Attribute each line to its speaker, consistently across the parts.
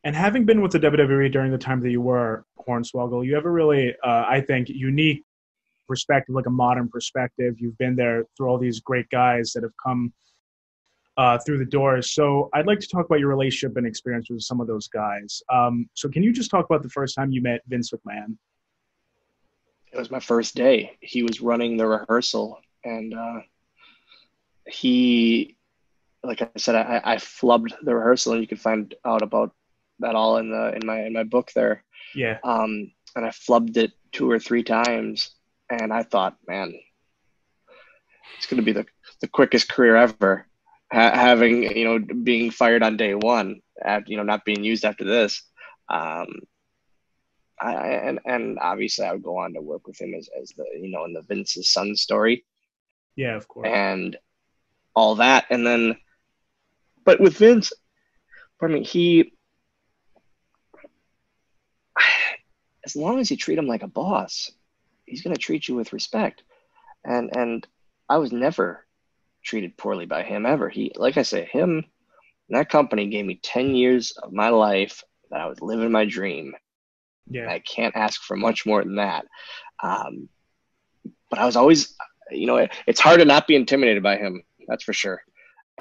Speaker 1: And having been with the WWE during the time that you were, Hornswoggle, you have a really, I think, unique perspective, like a modern perspective. You've been there through all these great guys that have come through the doors. So I'd like to talk about your relationship and experience with some of those guys. So can you just talk about the first time you met Vince McMahon?
Speaker 2: It was my first day. He was running the rehearsal, and he, like I said, I flubbed the rehearsal, and you can find out about that all in my book there.
Speaker 1: Yeah.
Speaker 2: And I flubbed it 2 or 3 times, and I thought, man, it's going to be the quickest career ever. Having, being fired on day one, not being used after this. And obviously I would go on to work with him as the, in the Vince's son story.
Speaker 1: Yeah, of course.
Speaker 2: And all that. And then, but with Vince, as long as you treat him like a boss, he's going to treat you with respect. And I was never treated poorly by him ever. He, like I say, him, that company gave me 10 years of my life that I was living my dream.
Speaker 1: Yeah.
Speaker 2: I can't ask for much more than that. But I was always, it's hard to not be intimidated by him. That's for sure.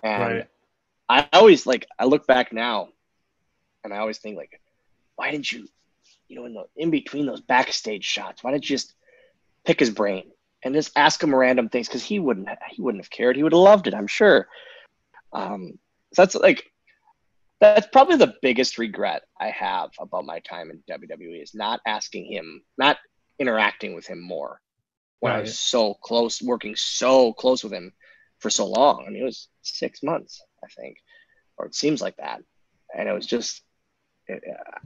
Speaker 2: And
Speaker 1: right.
Speaker 2: I always I look back now and I always think why didn't you, in between those backstage shots, why didn't you just pick his brain and just ask him random things? Cause he wouldn't have cared. He would have loved it, I'm sure. So that's probably the biggest regret I have about my time in WWE is not interacting with him more when I was so close, working so close with him for so long. I mean, it was 6 months, I think, or it seems like that. And it was just,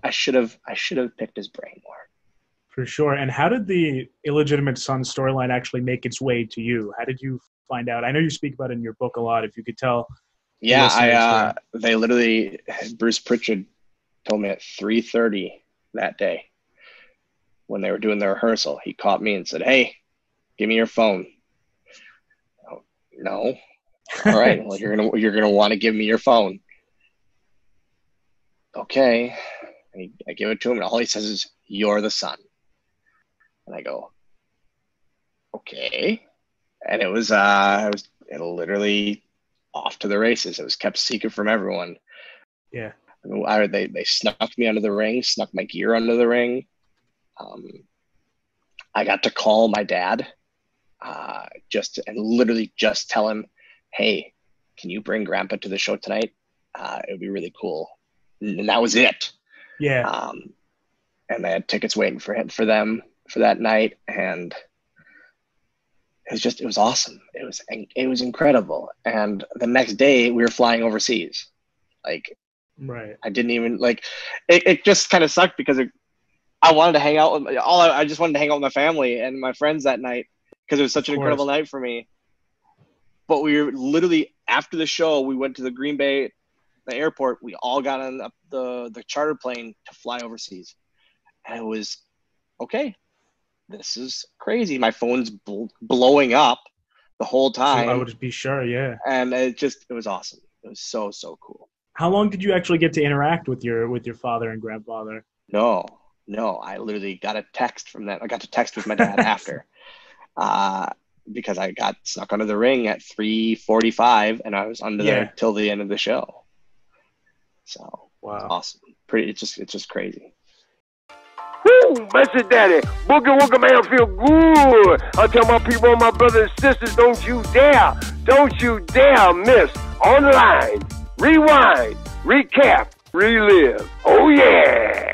Speaker 2: I should have picked his brain more.
Speaker 1: For sure. And how did the illegitimate son storyline actually make its way to you? How did you find out? I know you speak about it in your book a lot. If you could tell.
Speaker 2: Yeah, they literally, Bruce Pritchard told me at 3:30 that day when they were doing the rehearsal, he caught me and said, "Hey, give me your phone." Oh, no. All right. Well, you're gonna want to give me your phone. Okay. I give it to him, and all he says is, "You're the son." And I go, okay. And it was literally off to the races. It was kept secret from everyone.
Speaker 1: Yeah.
Speaker 2: They snuck me under the ring, snuck my gear under the ring. I got to call my dad, literally just tell him, "Hey, can you bring Grandpa to the show tonight? It would be really cool." And that was it.
Speaker 1: Yeah.
Speaker 2: And they had tickets waiting for them for that night, and it was awesome. It was incredible. And the next day we were flying overseas.
Speaker 1: Right.
Speaker 2: I didn't even it just kind of sucked because I wanted to hang out with I just wanted to hang out with my family and my friends that night because it was such an incredible night for me. But we were literally, after the show, we went to the Green Bay, the airport. We all got on the charter plane to fly overseas. And it was, okay, this is crazy. My phone's blowing up the whole time.
Speaker 1: I would be sure, yeah.
Speaker 2: And it was awesome. It was so, so cool.
Speaker 1: How long did you actually get to interact with your father and grandfather?
Speaker 2: No, I literally got a text from them. I got to text with my dad after, because I got snuck under the ring at 3:45, and I was under there till the end of the show. So
Speaker 1: wow,
Speaker 2: it's awesome. It's just crazy.
Speaker 3: Woo, Messy Daddy, Boogie Woogie Man feel good. I tell my people, my brothers and sisters, don't you dare miss online. Rewind, recap, relive. Oh yeah.